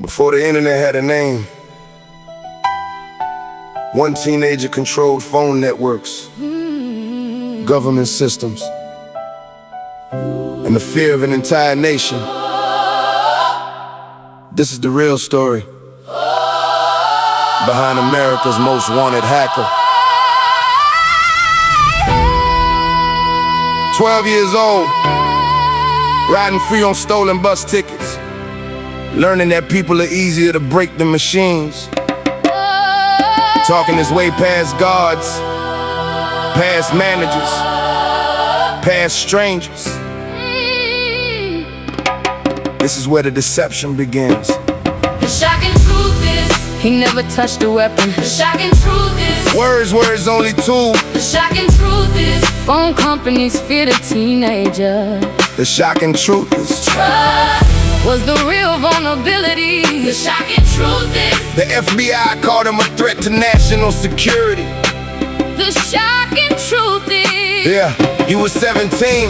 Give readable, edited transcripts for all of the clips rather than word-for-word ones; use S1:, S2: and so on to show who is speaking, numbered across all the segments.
S1: Before the internet had a name, one teenager controlled phone networks, government systems, and the fear of an entire nation. This is the real story behind America's most wanted hacker. 12 years old, riding free on stolen bus tickets, learning that people are easier to break than machines, talking his way past guards, past managers, past strangers. This is where the deception begins.
S2: The shocking truth is, he never touched a weapon. The shocking truth is,
S1: words were his only tool.
S2: the shocking truth is, phone companies fear the teenager.
S1: The shocking truth is,
S2: Trust was the real vulnerability. The shocking truth is,
S1: the FBI called him a threat to national security.
S2: the shocking truth is,
S1: Yeah, he was 17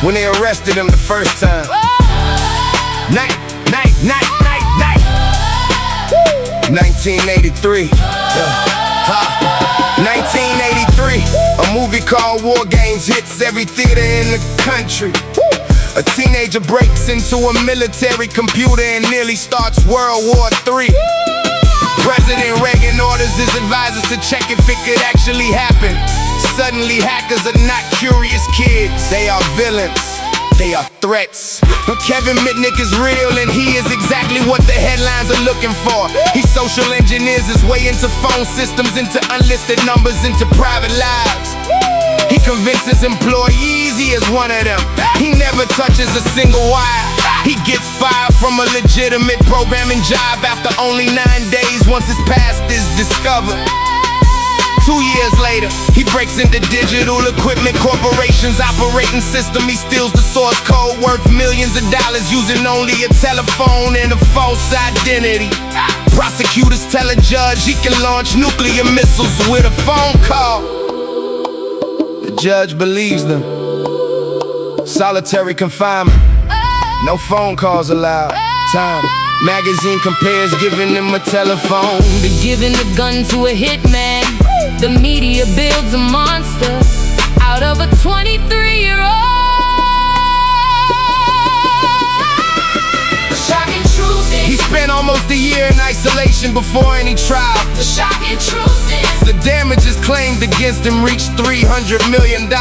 S1: when they arrested him the first time. Night. 1983. 1983. A movie called War Games hits every theater in the country. A teenager breaks into a military computer and nearly starts World War III. President Reagan orders his advisors to check if it could actually happen. Suddenly hackers are not curious kids, they are villains. They are threats. Kevin Mitnick is real and he is exactly what the headlines are looking for. He social engineers his way into phone systems, into unlisted numbers, into private lives. He convinces employees he is one of them. He never touches a single wire. He gets fired from a legitimate programming job after only 9 days once his past is discovered. 2 years later, he breaks into Digital Equipment Corporation's operating system. He steals the source code worth millions of dollars using only a telephone and a false identity. Prosecutors tell a judge he can launch nuclear missiles with a phone call. The judge believes them. Solitary confinement, no phone calls allowed. Time magazine compares giving him a telephone
S2: to giving a gun to a hitman. The media builds a monster out of a 23-year-old. The shocking truth is,
S1: he spent almost a year in isolation before any trial.
S2: the shocking truth is,
S1: The damages claimed against him reached $300 million.
S2: the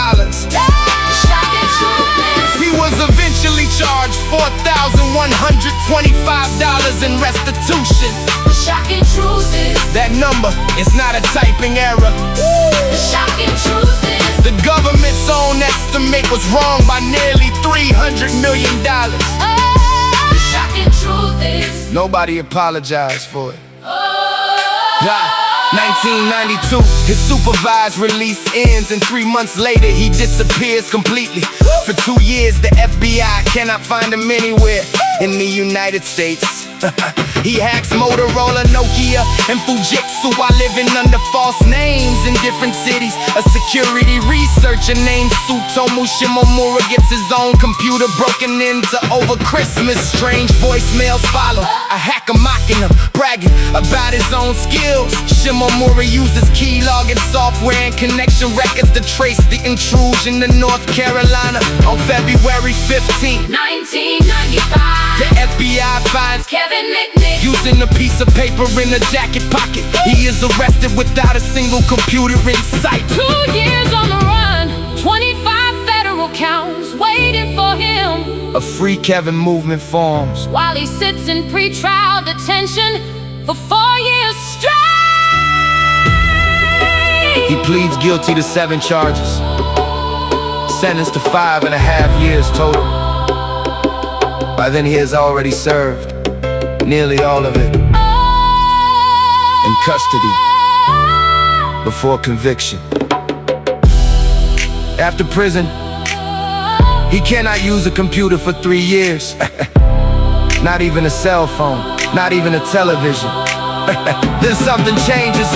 S2: shocking truth is,
S1: He was eventually charged $4,125 in restitution.
S2: the shocking truth is,
S1: That number is not a typing error.
S2: the shocking truth is,
S1: The government's own estimate was wrong by nearly $300 million.
S2: the shocking truth is,
S1: Nobody apologized for it.
S2: oh.
S1: 1992, his supervised release ends, and 3 months later he disappears completely. For 2 years the FBI cannot find him anywhere in the United States. He hacks Motorola, Nokia, and Fujitsu while living under false names in different cities. A security researcher named Tsutomu Shimomura gets his own computer broken into over Christmas. Strange voicemails follow, a hacker mocking him, bragging about his own skills. Shimomura uses keylogging software and connection records to trace the intrusion to North Carolina on February 15th.
S2: 1995,
S1: The FBI finds
S2: Kevin Mitnick,
S1: using a piece of paper in a jacket pocket. He is arrested without a single computer in sight.
S2: 2 years on the run, 25 federal counts waiting for him,
S1: A free Kevin movement forms.
S2: while he sits in pretrial detention for 4 years straight.
S1: He pleads guilty to 7 charges, sentenced to 5.5 years total. By then he has already served nearly all of it in custody before conviction. After prison, he cannot use a computer for 3 years. Not even a cell phone, not even a television. Then something changes.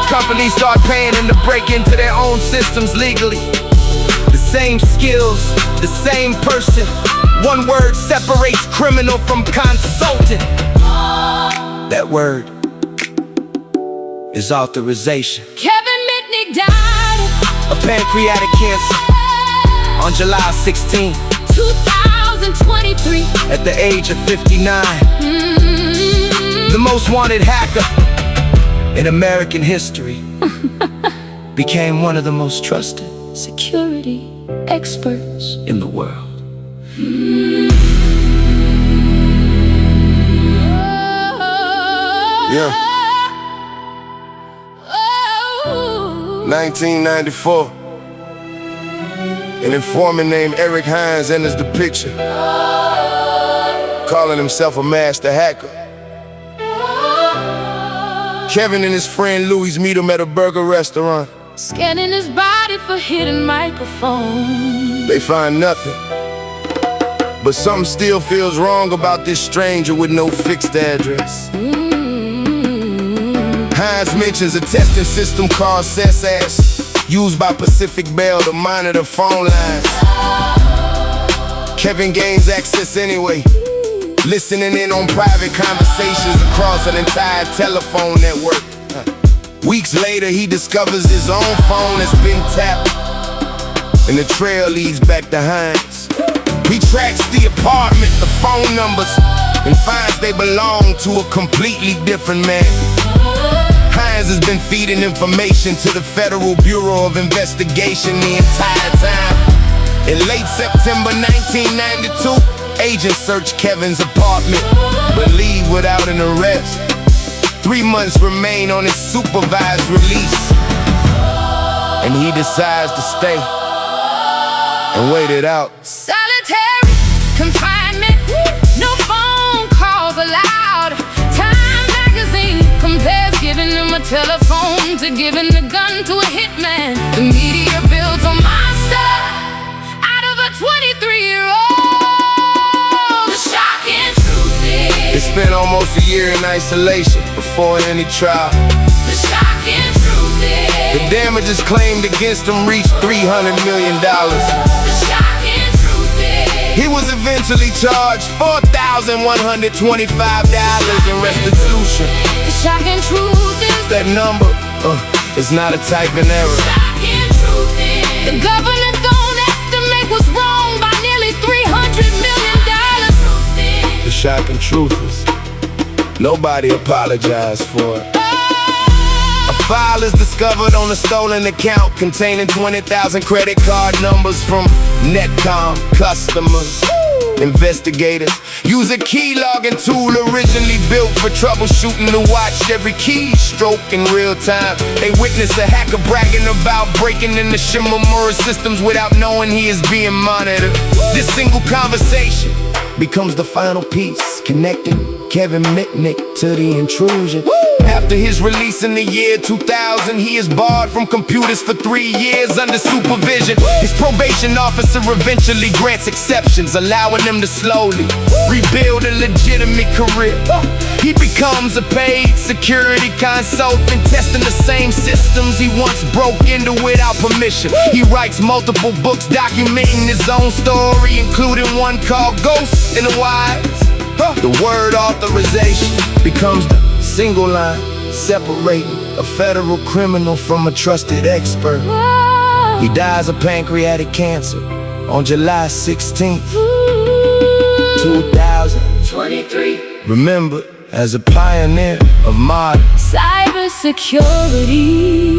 S1: Companies start paying him to break into their own systems legally. The same skills, the same person, One word separates criminal from consultant. That word is authorization.
S2: Kevin Mitnick died
S1: of pancreatic cancer on July 16,
S2: 2023,
S1: at the age of 59. The most wanted hacker in American history became one of the most trusted
S2: security experts
S1: in the world. Yeah. 1994. An informant named Eric Hines enters the picture, calling himself a master hacker. Kevin and his friend Louis meet him at a burger restaurant.
S2: Scanning his body for hidden microphones.
S1: They find nothing, but something still feels wrong about this stranger with no fixed address. Hines mentions a testing system called CESAS, used by Pacific Bell to monitor phone lines. Kevin gains access anyway, listening in on private conversations across an entire telephone network. Weeks later, he discovers his own phone has been tapped, and the trail leads back to Hines. He tracks the apartment, the phone numbers, and finds they belong to a completely different man. Hines has been feeding information to the Federal Bureau of Investigation the entire time. In late September 1992, agents search Kevin's apartment, but leave without an arrest. 3 months remain on his supervised release, and he decides to stay and wait it out.
S2: Solitary confinement, no phone calls allowed. Time magazine compares giving him a telephone to giving the gun to a hitman. The media builds a monster out of a 23-year-old. The shocking truth is,
S1: He spent almost a year in isolation before any trial.
S2: the shocking truth
S1: The
S2: is,
S1: damages claimed against him reached $300 million.
S2: the shocking truth is,
S1: He was eventually charged $4,125 in restitution.
S2: the shocking truth is,
S1: That number is not a typing error.
S2: shocking truth is, the government's own estimate was wrong by nearly $300 million.
S1: The shocking truth is, nobody apologized for it. A file is discovered on a stolen account containing 20,000 credit card numbers from Netcom customers. Investigators use a key logging tool originally built for troubleshooting to watch every keystroke in real time. They witness a hacker bragging about breaking into Shimamura systems without knowing he is being monitored. This single conversation becomes the final piece connecting Kevin Mitnick to the intrusion. After his release in the year 2000, he is barred from computers for 3 years under supervision. His probation officer eventually grants exceptions, allowing him to slowly rebuild a legitimate career. He becomes a paid security consultant, testing the same systems he once broke into without permission. He writes multiple books documenting his own story, including one called Ghost in the Wilds. The word authorization becomes the single line separating a federal criminal from a trusted expert. He dies of pancreatic cancer on July 16th, 2023. Remembered as a pioneer of modern
S2: Cybersecurity.